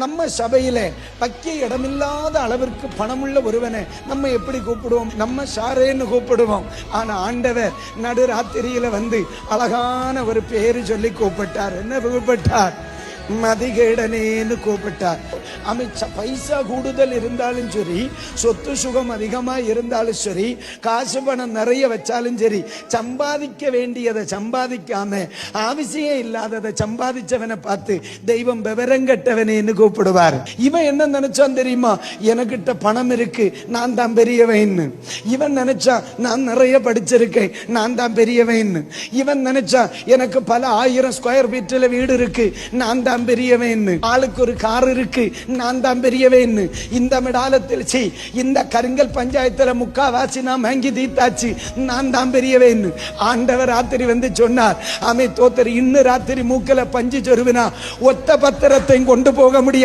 நம்ம சபையில வைக்க இடமில்லாத அளவிற்கு பணமுள்ள ஒருவனை நம்ம எப்படி கூப்பிடுவோம்? நம்ம சாரேன்னு கூப்பிடுவோம். ஆனா ஆண்டவர் நடுராத்திரியில வந்து அழகான ஒரு பேரு சொல்லி கூப்பிட்டார். என்ன கூப்பிட்டார்? மதிகேடனேன்னு கூப்பிட்டார். பைசா கூடுதல் இருந்தாலும் சரி, சொத்து சுகம் அதிகமா இருந்தாலும் சரி, காசு பணம் நிறைய வச்சாலும் சரி, சம்பாதிக்க வேண்டியதை சம்பாதிக்காம அவசியம் இல்லாததை சம்பாதிச்சவனை பார்த்து தெய்வம் விவரங்கட்டவனேன்னு கூப்பிடுவார். இவன் என்ன நினைச்சான் தெரியுமா? எனக்கிட்ட பணம் இருக்கு, நான் தான் பெரியவன். இவன் நினைச்சா நான் நிறைய படிச்சிருக்கேன், நான் தான் பெரியவன். இவன் நினைச்சா எனக்கு பல 1000 ஸ்கொயர் ஃபீட்ல வீடு இருக்கு, நான் தான் பெரியவன். ஆளுக்கு ஒரு கார் இருக்கு, நான் தான் பெரியவன். இந்த மிடாலத்தில் இந்த கருங்கல் பஞ்சாயத்துல முக்காவாசி நான் வாங்கி தீத்தாச்சு, நான் தான் பெரியவன். ஆண்டவர் ராத்திரி வந்து சொன்னார், ஆமே தோத்தர், இன்னும் ராத்திரி மூக்கல பஞ்சு சொருவினா ஒத்த பத்திரத்தை கொண்டு போக முடியாது.